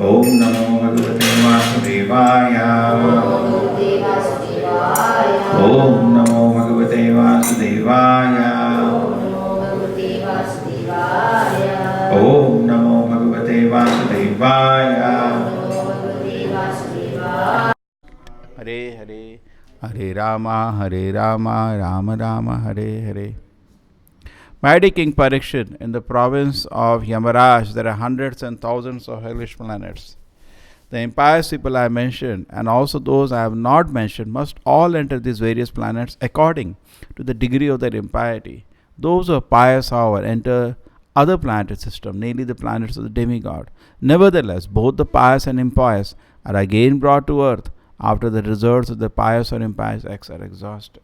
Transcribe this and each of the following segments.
Om Namo Bhagavate Vasudevaya. Om Namo Bhagavate Vasudevaya. Om Namo Bhagavate Vasudevaya. Hare Hare, Hare Rama, Rama Rama, Hare Hare. Mighty King Parikshit, in the province of Yamaraj, there are hundreds and thousands of hellish planets. The impious people I have mentioned, and also those I have not mentioned, must all enter these various planets according to the degree of their impiety. Those who are pious, however, enter other planetary system, namely the planets of the demigod. Nevertheless, both the pious and impious are again brought to earth after the reserves of the pious or impious acts are exhausted.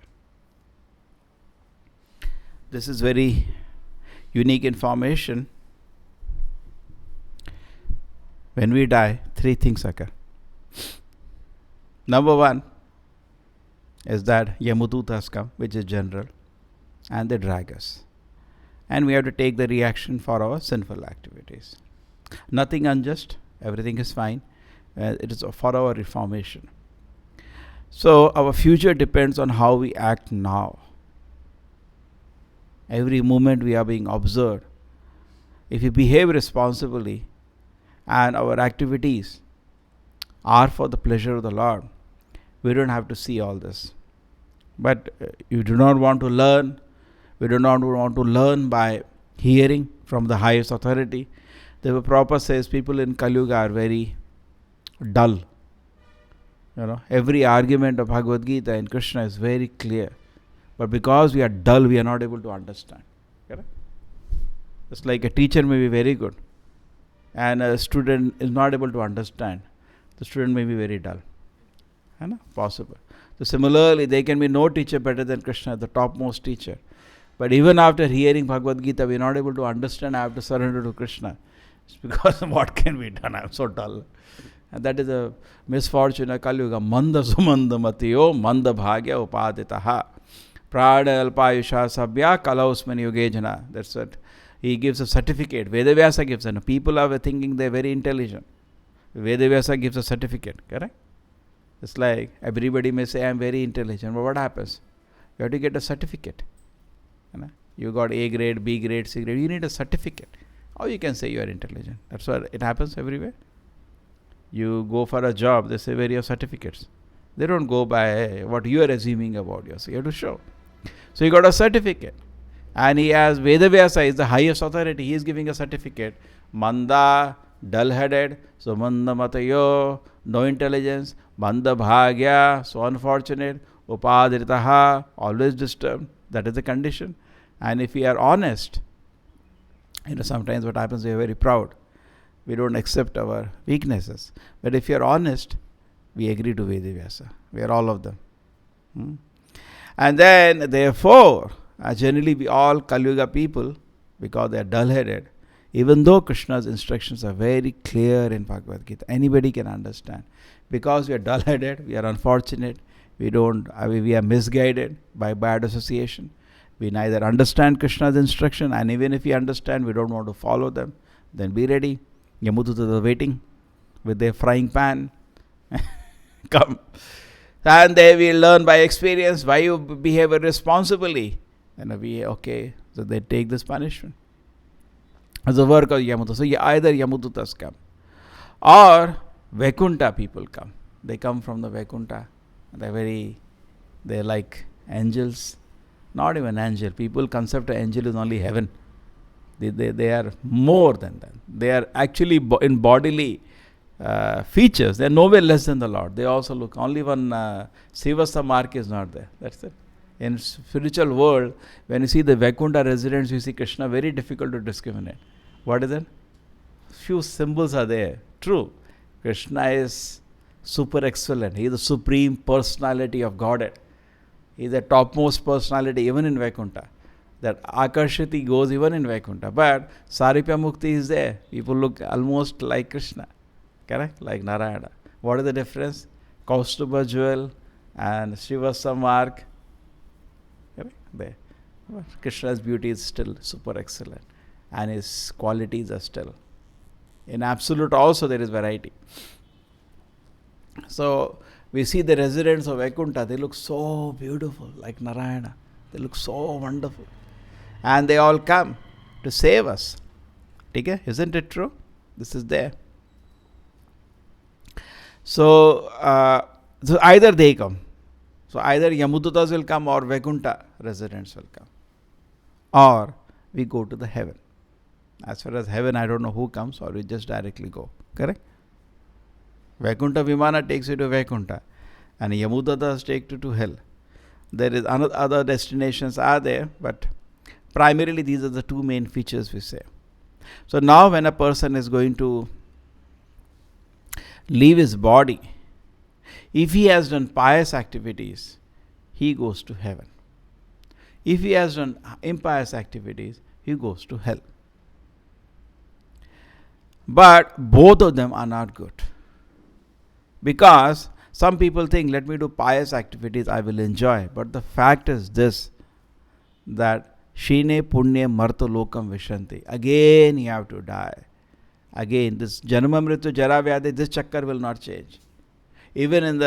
This is very unique information. When we die, three things occur. Number one is that Yamudutas come, which is general, and they drag us. And we have to take the reaction for our sinful activities. Nothing unjust, everything is fine. It is for our reformation. So our future depends on how we act now. Every moment we are being observed. If we behave responsibly and our activities are for the pleasure of the Lord, we don't have to see all this. But you do not want to learn. We do not want to learn by hearing from the highest authority. The Prabhupada says people in Kali Yuga are very dull. Every argument of Bhagavad Gita and Krishna is very clear. But because we are dull, we are not able to understand. Correct? It's like a teacher may be very good and a student is not able to understand. The student may be very dull. Possible. So similarly, there can be no teacher better than Krishna, the topmost teacher. But even after hearing Bhagavad Gita, we are not able to understand. I have to surrender to Krishna. It's because what can be done? I am so dull. And that is a misfortune of Kali Yuga. Manda sumanda matiyo manda bhagya upaditaha. Prada alpayusha sabhya kalausmani yogejana. That's what he gives a certificate. Vedavyasa gives it. People are thinking they are very intelligent. Vedavyasa gives a certificate. Correct? It's like everybody may say I am very intelligent. But what happens? You have to get a certificate. You got A grade, B grade, C grade. You need a certificate. How you can say you are intelligent? That's what it happens everywhere. You go for a job, they say where are your certificates. They don't go by what you are assuming about yourself. You have to show. So you got a certificate. And he has Vedavyasa is the highest authority. He is giving a certificate. Manda, dull-headed. So manda matayo, no intelligence. Manda bhagya, so unfortunate. Upadritaha, always disturbed. That is the condition. And if we are honest, sometimes what happens, we are very proud. We don't accept our weaknesses. But if you are honest, we agree to Vedavyasa. We are all of them. And then, therefore, generally we all Kali Yuga people, because they are dull-headed, even though Krishna's instructions are very clear in Bhagavad Gita, anybody can understand. Because we are dull-headed, we are unfortunate, we are misguided by bad association. We neither understand Krishna's instruction, and even if we understand, we don't want to follow them. Then be ready. Yamudutas are waiting with their frying pan. Come. And they will learn by experience why you behave irresponsibly. And so they take this punishment. As a work of Yamudutas. So either Yamudutas come or Vaikuntha people come. They come from the Vaikuntha. They're like angels. Not even angel. People concept of angel is only heaven. They are more than that. They are actually in bodily features. They are nowhere less than the Lord. They also look. Only one Sivasa mark is not there. That's it. In spiritual world, when you see the Vaikuntha residents, you see Krishna, very difficult to discriminate. What is it? Few symbols are there. True. Krishna is super excellent. He is the supreme personality of Godhead. He is the topmost personality even in Vaikuntha. That Akarshati goes even in Vaikuntha. But Saripya Mukti is there. People look almost like Krishna. Correct? Like Narayana. What is the difference? Kaustubha jewel and Srivasa mark. Correct? There. But Krishna's beauty is still super excellent. And his qualities are still. In absolute also there is variety. So we see the residents of Vaikuntha, they look so beautiful, like Narayana. They look so wonderful. And they all come to save us. Okay? Isn't it true? This is there. So either they come. So either Yamudutas will come or Vaikuntha residents will come. Or we go to the heaven. As far as heaven, I don't know who comes, or we just directly go. Correct? Vaikuntha Vimana takes you to Vaikuntha, and Yamudatas take you to hell. There is other destinations are there, but primarily these are the two main features we say. So now when a person is going to leave his body, if he has done pious activities, he goes to heaven. If he has done impious activities, he goes to hell. But both of them are not good. Because some people think, let me do pious activities, I will enjoy. But the fact is this, that Shine Punya Marta Lokam Vishanti. Again you have to die. Again, this Janma Mrityu Jara Vyadhi, this chakkar will not change. Even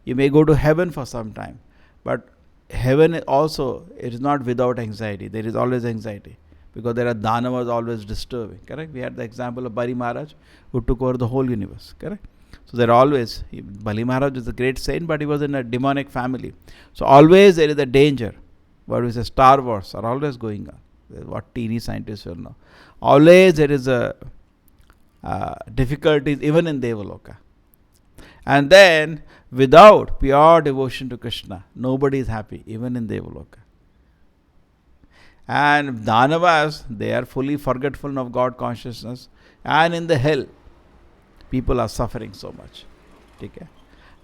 you may go to heaven for some time. But heaven also, it is not without anxiety. There is always anxiety. Because there are Danavas always disturbing. Correct? We had the example of Bali Maharaj, who took over the whole universe. Correct? So there are always, Bali Maharaj is a great saint, but he was in a demonic family. So always there is a danger. What we say, Star Wars are always going on. What teeny scientists will know. Always there is a difficulties even in Devaloka. And then without pure devotion to Krishna, nobody is happy, even in Devaloka. And Danavas, they are fully forgetful of God consciousness. And in the hell, people are suffering so much. Okay?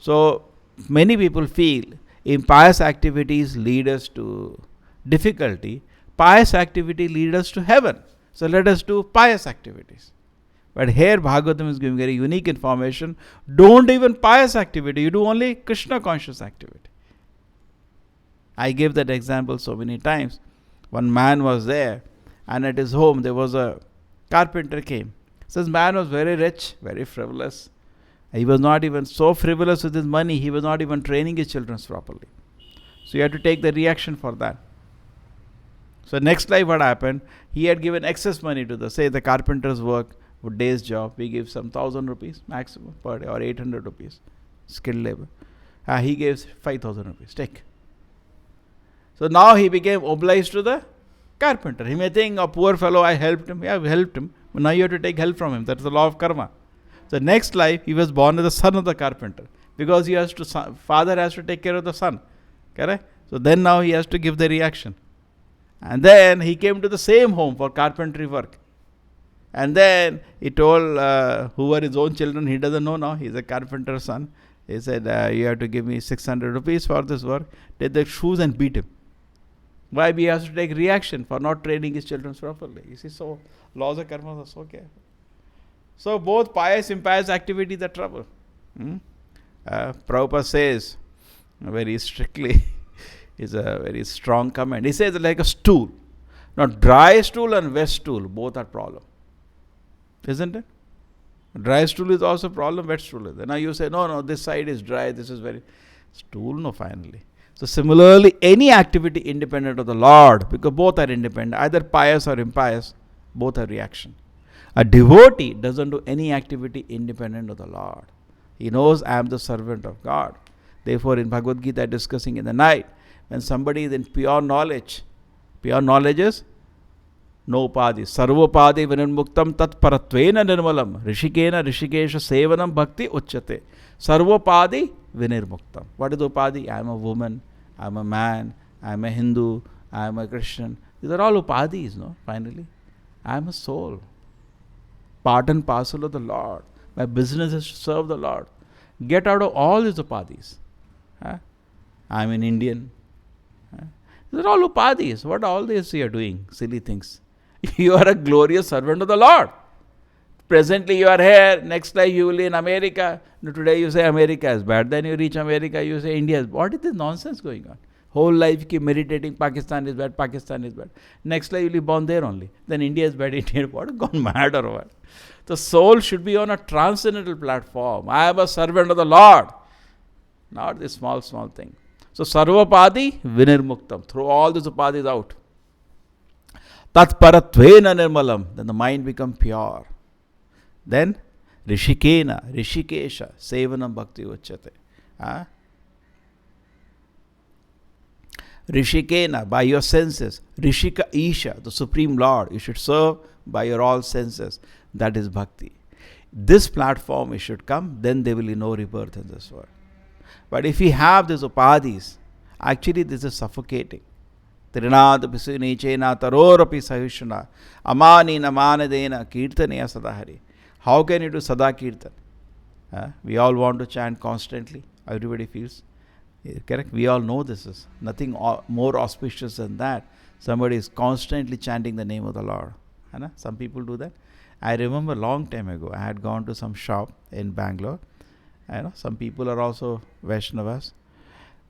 So, many people feel impious activities lead us to difficulty. Pious activity lead us to heaven. So, let us do pious activities. But here Bhagavatam is giving very unique information. Don't even pious activity. You do only Krishna conscious activity. I gave that example so many times. One man was there, and at his home there was a carpenter came. So this man was very rich, very frivolous. He was not even so frivolous with his money, he was not even training his children properly. So you had to take the reaction for that. So next life what happened? He had given excess money to the carpenter's work, day's job. We give some 1,000 rupees maximum per day, or 800 rupees, skilled labor. He gave 5,000 rupees. Take. So now he became obliged to the carpenter. He may think, a poor fellow, I helped him. Yeah, we helped him. But now you have to take help from him. That is the law of karma. So next life, he was born as the son of the carpenter. Because father has to take care of the son. Correct? So then now he has to give the reaction. And then he came to the same home for carpentry work. And then he told who were his own children, he doesn't know now, he's a carpenter's son. He said, you have to give me 600 rupees for this work. Take the shoes and beat him. Why? He has to take reaction for not training his children properly. You see, so laws of karma are so careful. So both pious and impious activities are trouble. Prabhupada says, very strictly, is a very strong comment. He says like a stool. Now dry stool and wet stool, both are problem. Isn't it? Dry stool is also a problem, wet stool is there. Now you say, no, this side is dry, this is very... Stool, no, finally. So similarly, any activity independent of the Lord, because both are independent, either pious or impious, both are reaction. A devotee doesn't do any activity independent of the Lord. He knows, I am the servant of God. Therefore, in Bhagavad Gita, discussing in the night, when somebody is in pure knowledge is no upadi. Sarvopadi vinirmuktam tat paratvena nirmalam. Rishikena rishikesha sevanam bhakti uchyate. Sarvopadi vinirmuktam. What is upadi? I am a woman, I am a man, I am a Hindu, I am a Christian. These are all upadhis, no? Finally, I am a soul, part and parcel of the Lord. My business is to serve the Lord. Get out of all these upadhis. I am an Indian. These are all upadhis. What all this you are doing? Silly things. You are a glorious servant of the Lord. Presently you are here, next life you will be in America. Today you say America is bad, then you reach America, you say India is bad. What is this nonsense going on? Whole life you keep meditating, Pakistan is bad, Pakistan is bad. Next life you will be born there only. Then India is bad, India is bad. What, gone mad or what? The soul should be on a transcendental platform. I am a servant of the Lord. Not this small thing. So sarvapadi vinirmuktam. Throw all these upadhis out. Tatparatvena nirmalam. Then the mind becomes pure. Then Rishikena, Rishikesha, Sevanam Bhakti Uchyate. Rishikena, by your senses. Rishika Isha, the Supreme Lord. You should serve by your all senses. That is Bhakti. This platform, it should come, then there will be no rebirth in this world. But if we have these upadhis, actually this is suffocating. Trinad pisuni chena tarorapi sahushana amani namanadena kirtaneya sadahari. How can you do sada kirtan? We all want to chant constantly. Everybody feels. Correct? We all know this is nothing more auspicious than that. Somebody is constantly chanting the name of the Lord. Some people do that. I remember a long time ago, I had gone to some shop in Bangalore. Some people are also Vaishnavas.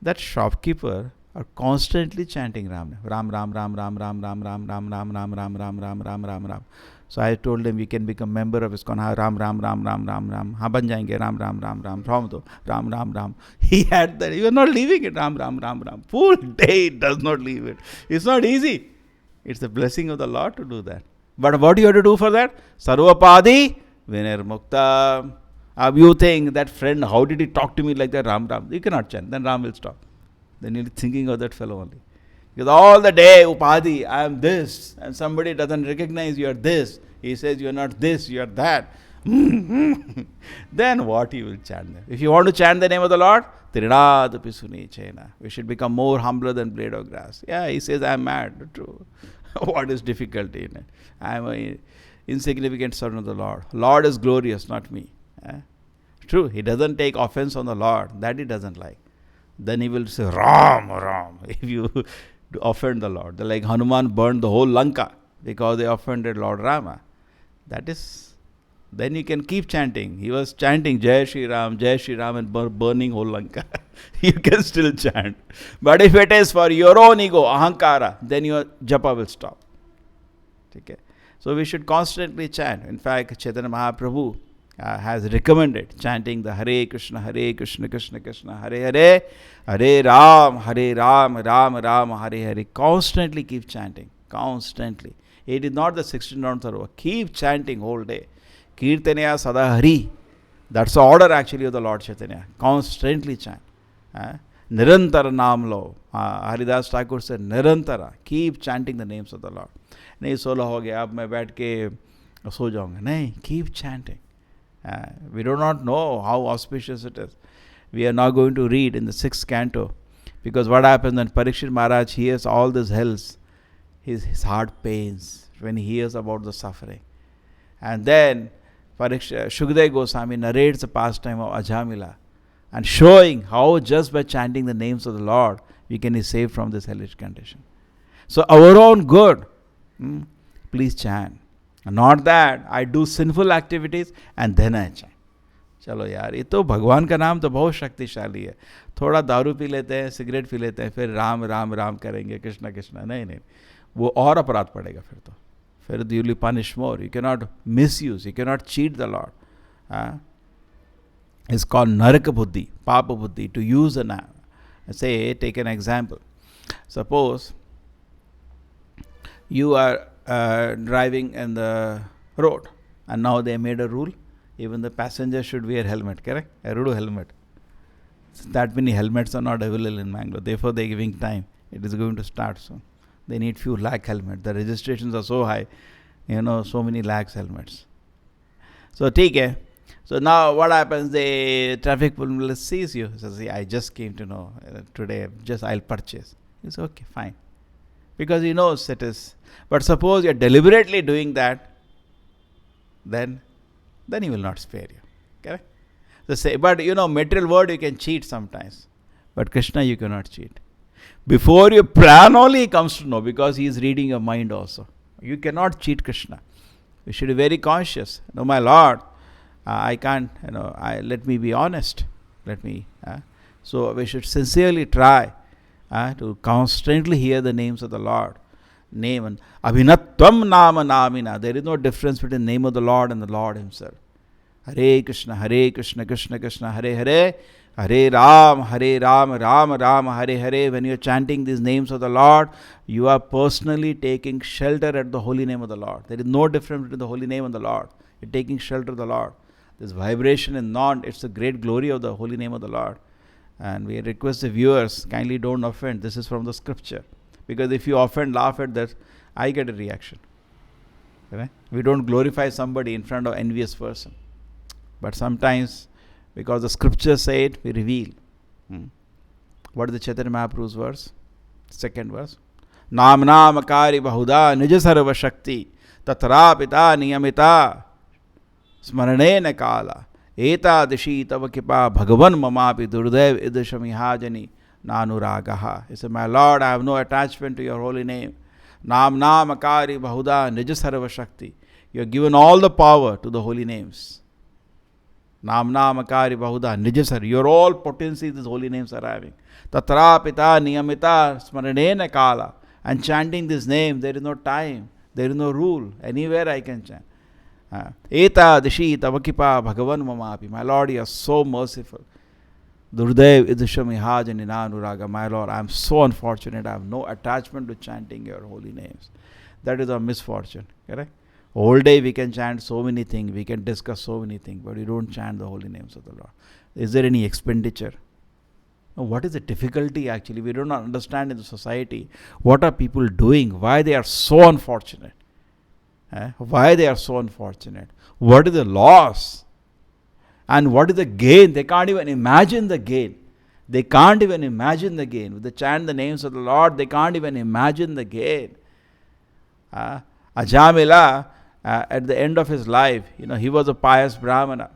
That shopkeeper are constantly chanting Ram. Ram, Ram, Ram, Ram, Ram, Ram, Ram, Ram, Ram, Ram, Ram, Ram, Ram, Ram, Ram, Ram. So I told them, we can become member of ISKCON. Ram, Ram, Ram, Ram, Ram, Ram. Haan ban jayenge. Ram, Ram, Ram, Ram. Ram, Ram, Ram. He had that. You are not leaving it. Ram, Ram, Ram, Ram. Full day does not leave it. It's not easy. It's the blessing of the Lord to do that. But what you have to do for that? Sarvapadi vinirmukta. You think that friend, how did he talk to me like that? Ram, Ram. You cannot chant. Then Ram will stop. Then you'll be thinking of that fellow only. Because all the day, upadhi, I am this. And somebody doesn't recognize you are this. He says you are not this, you are that. Then what you will chant them? If you want to chant the name of the Lord, Trinad pisuni chena. We should become more humbler than blade of grass. Yeah, he says I am mad. True. What is difficulty in it? I am an insignificant servant of the Lord. Lord is glorious, not me. True, he doesn't take offense on the Lord. That he doesn't like. Then he will say, Ram, Ram, if you offend the Lord. Like Hanuman burned the whole Lanka because they offended Lord Rama. That is, then you can keep chanting. He was chanting Jai Shri Ram, and burning whole Lanka. You can still chant. But if it is for your own ego, ahankara, then your japa will stop. Okay? So we should constantly chant. In fact, Chaitanya Mahaprabhu has recommended chanting the Hare Krishna, Krishna Krishna, Hare Hare, Hare Ram, Ram Ram, Hare Hare. Constantly keep chanting. Constantly. It is not the 16 rounds or keep chanting whole day. Kirtanaya Sada Hari. That's the order actually of the Lord Chaitanya. Constantly chant. Nirantara Namlo. Haridas Thakur said, Nirantara. Keep chanting the names of the Lord. Nahi solo ho gaya, ab main baith ke so jaunga. Nahi, keep chanting. We do not know how auspicious it is. We are now going to read in the 6th canto. Because what happens when Parikshit Maharaj hears all these hells, his heart pains when he hears about the suffering. And then Shukdev Goswami narrates the pastime of Ajamila and showing how just by chanting the names of the Lord, we can be saved from this hellish condition. So our own good, please chant. Not that I do sinful activities and then I chant. चलो यार, ये तो भगवान का नाम तो बहुत शक्तिशाली है. थोड़ा दारू पी लेते हैं, सिगरेट पी लेते हैं, फिर राम राम राम करेंगे, कृष्णा कृष्णा, नहीं, वो और अपराध पड़ेगा फिर you will punish more. You cannot misuse, you cannot cheat the Lord. It's called naraka buddhi, papa buddhi, to use an app. Say, take an example. Suppose you are driving in the road and now they made a rule, even the passenger should wear helmet, correct? A rudo helmet. That many helmets are not available in Bangalore, therefore they are giving time. It is going to start soon. They need few lakh helmets. The registrations are so high, so many lakhs helmets. So take care. So now what happens? The traffic police sees you. Says, I just came to know today. I'll purchase. It's okay, fine. Because he knows it is. But suppose you're deliberately doing that, then he will not spare you. Correct? But material world you can cheat sometimes. But Krishna you cannot cheat. Before you plan only he comes to know, because he is reading your mind also. You cannot cheat Krishna. You should be very conscious. No, my Lord, I can't, let me be honest. So we should sincerely try to constantly hear the names of the Lord. Name and Abhinatvam Nama Namina. There is no difference between the name of the Lord and the Lord Himself. Hare Krishna, Krishna Krishna, Hare Hare, Hare Ram, Ram Ram, Hare Hare. When you are chanting these names of the Lord, you are personally taking shelter at the holy name of the Lord. There is no difference between the holy name and the Lord. You are taking shelter of the Lord. This vibration is not, it's the great glory of the holy name of the Lord. And we request the viewers, kindly don't offend. This is from the scripture. Because if you offend, laugh at that, I get a reaction. Okay? We don't glorify somebody in front of an envious person. But sometimes, because the scriptures say it, we reveal. What is the Chaitanya Mahaprabhu's verse? Second verse. Nam Namakari Bahuda Nijasarva Shakti Tatra Pita Niyamita Smaranena Kala Eta Dishi Tava Kipa Bhagavan Mamapi Durdev Idashamihajani Nanuragaha. He said, my Lord, I have no attachment to your holy name. Nam Namakari Bahuda Nijasarva Shakti. You have given all the power to the holy names. Nam Namakari Bahuda Nijasar. Your all potencies these holy names are having. Tatra Pita Niyamita Smaranena Kala. And chanting this name, there is no time, there is no rule. Anywhere I can chant. Eta Dishi Tavakipa Bhagavan Mamapi. My Lord, you are so merciful. Durdev Idushamihajani Nanuraga. My Lord, I am so unfortunate. I have no attachment to chanting your holy names. That is our misfortune. Correct? All day we can chant so many things, we can discuss so many things, but we don't chant the holy names of the Lord. Is there any expenditure? Now, what is the difficulty actually? We do not understand in the society. What are people doing? Why they are so unfortunate? Why they are so unfortunate? What is the loss? And what is the gain? They can't even imagine the gain. They can't even imagine the gain. With the chant the names of the Lord, they can't even imagine the gain. Ajamila, at the end of his life, he was a pious Brahmana,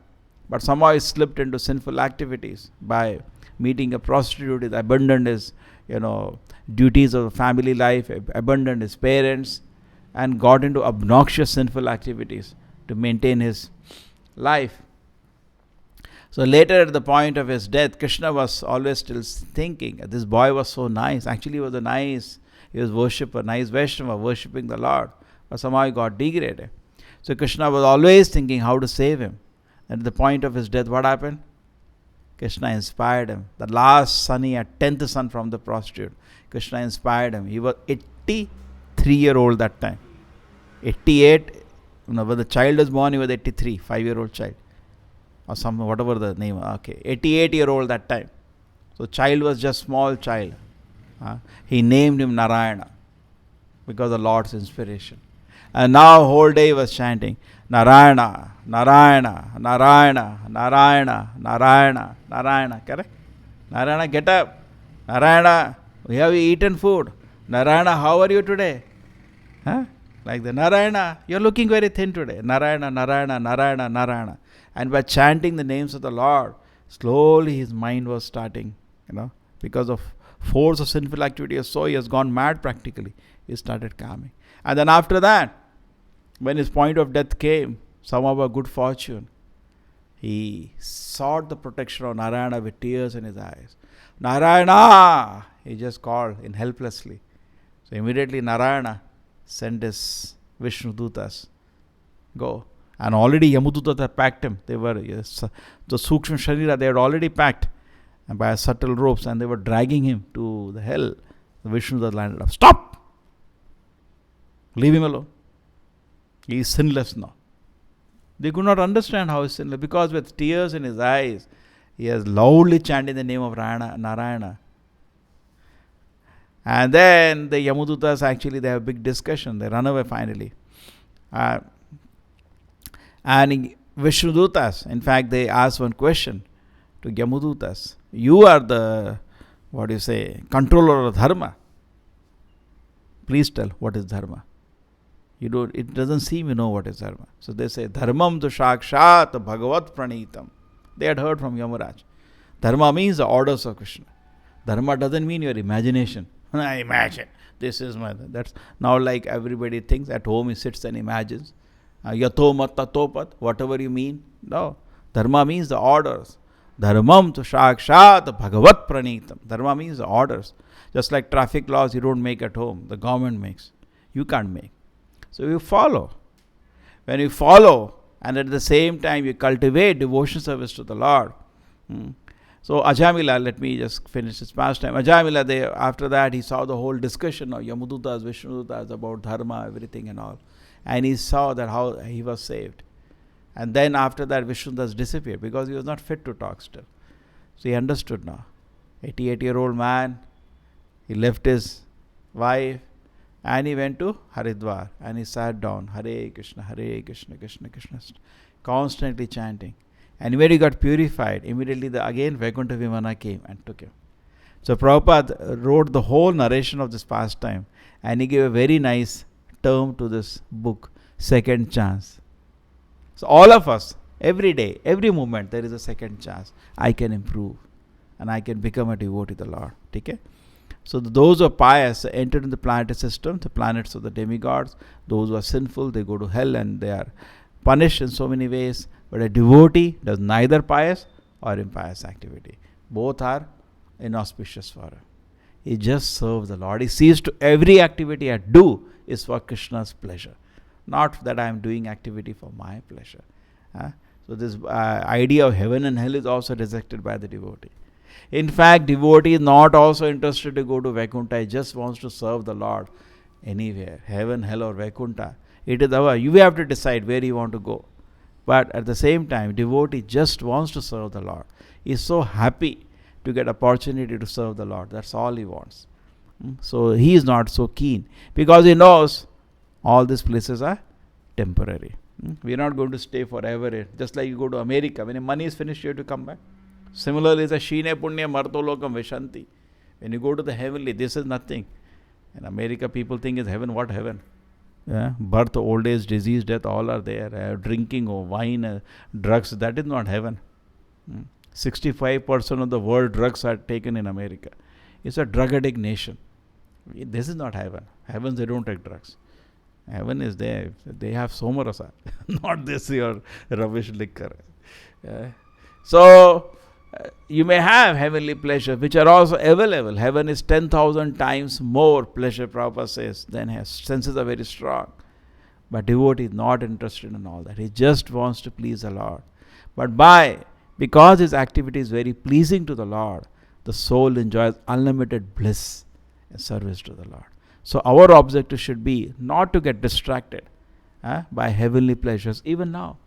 but somehow he slipped into sinful activities by meeting a prostitute. He abandoned his, duties of family life, abandoned his parents, and got into obnoxious sinful activities to maintain his life. So later, at the point of his death, Krishna was always still thinking, this boy was so nice. Actually, he was he was worshipper, nice Vaishnava, worshipping the Lord. But somehow he got degraded. So Krishna was always thinking how to save him. And at the point of his death, what happened? Krishna inspired him. The last son he had, 10th son from the prostitute. Krishna inspired him. He was 83-year-old that time. 88, when the child was born, he was 83, 5-year-old child. Or whatever the name. Okay, 88-year-old that time. So child was just small child. He named him Narayana because of the Lord's inspiration. And now whole day he was chanting Narayana, Narayana, Narayana, Narayana, Narayana, Narayana. Correct? Narayana, get up. Narayana, we have eaten food. Narayana, how are you today? Like the Narayana, you're looking very thin today. Narayana, Narayana, Narayana, Narayana. And by chanting the names of the Lord, slowly his mind was starting, because of force of sinful activity, so he has gone mad practically. He started calming. And then after that, when his point of death came, somehow by good fortune, he sought the protection of Narayana with tears in his eyes. Narayana! He just called in helplessly. So immediately Narayana sent his Vishnu Dutas. Go. And already Yamudutas had packed him. They were, the Sukshma Sharira, they had already packed and by subtle ropes, and they were dragging him to the hell. The Vishnu Dutas landed up. Stop! Leave him alone. He is sinless now. They could not understand how he is sinless, because with tears in his eyes, he has loudly chanted the name of Narayana. And then the Yamudutas actually, they have a big discussion. They run away finally. And Vishnudutas, in fact, they asked one question to Yamudutas. You are the, controller of dharma. Please tell, what is dharma? It doesn't seem you know what is dharma. So they say, dharmam tu shakshat bhagavat pranitam. They had heard from Yamaraj. Dharma means the orders of Krishna. Dharma doesn't mean your imagination. I imagine this is my. That's now like everybody thinks at home. He sits and imagines. Yato matta topat. Whatever you mean. No. Dharma means the orders. Dharmam tu shakshat bhagavat pranitam. Dharma means the orders. Just like traffic laws, you don't make at home. The government makes. You can't make. So you follow. When you follow, and at the same time you cultivate devotion service to the Lord. So Ajamila, let me just finish this pastime. Ajamila, after that he saw the whole discussion of Yamudutas, Vishnudutas about dharma, everything and all. And he saw that how he was saved. And then after that Vishnudutas disappeared because he was not fit to talk still. So he understood now. 88-year-old man, he left his wife and he went to Haridwar and he sat down. Hare Krishna, Krishna Krishna, constantly chanting. And when he got purified, immediately again Vaikuntha Vimana came and took him. So Prabhupada wrote the whole narration of this pastime and he gave a very nice term to this book, second chance. So all of us, every day, every moment, there is a second chance. I can improve and I can become a devotee of the Lord. Okay? So those who are pious entered in the planetary system, the planets of the demigods. Those who are sinful, they go to hell and they are punished in so many ways. But a devotee does neither pious or impious activity. Both are inauspicious for him. He just serves the Lord. He sees to every activity I do is for Krishna's pleasure. Not that I am doing activity for my pleasure. So this idea of heaven and hell is also rejected by the devotee. In fact, devotee is not also interested to go to Vaikuntha. He just wants to serve the Lord anywhere. Heaven, hell or Vaikuntha. It is you have to decide where you want to go. But at the same time, devotee just wants to serve the Lord. He is so happy to get opportunity to serve the Lord. That's all he wants. So he is not so keen because he knows all these places are temporary. We are not going to stay forever. Just like you go to America. When your money is finished, you have to come back. Similarly, it's a Shine Punya Martolokam Vishanti. When you go to the heavenly, this is nothing. In America, people think it's heaven. What heaven? Birth, old age, disease, death, all are there. Drinking or wine, drugs, that is not heaven. 65% of the world drugs are taken in America. It's a drug addict nation. This is not heaven. Heaven, they don't take drugs. Heaven is there. They have somarasa, not this your rubbish liquor. So, you may have heavenly pleasures which are also available. Heaven is 10,000 times more pleasure, Prabhupada says, than his senses are very strong. But devotee is not interested in all that. He just wants to please the Lord. But because his activity is very pleasing to the Lord, the soul enjoys unlimited bliss and service to the Lord. So our objective should be not to get distracted by heavenly pleasures. Even now,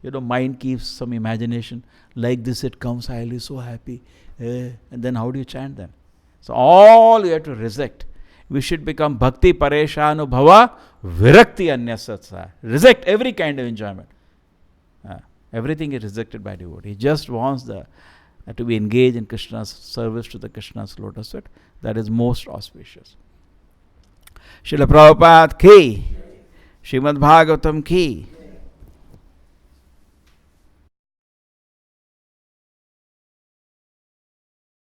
mind keeps some imagination. Like this it comes, I'll be so happy. And then how do you chant then? So all you have to reject. We should become bhakti pareshanu bhava virakti anyasatsa. Reject every kind of enjoyment. Everything is rejected by devotee. He just wants to be engaged in Krishna's service to the Krishna's lotus feet. That is most auspicious. Srila Prabhupada ki, Srimad Bhagavatam ki.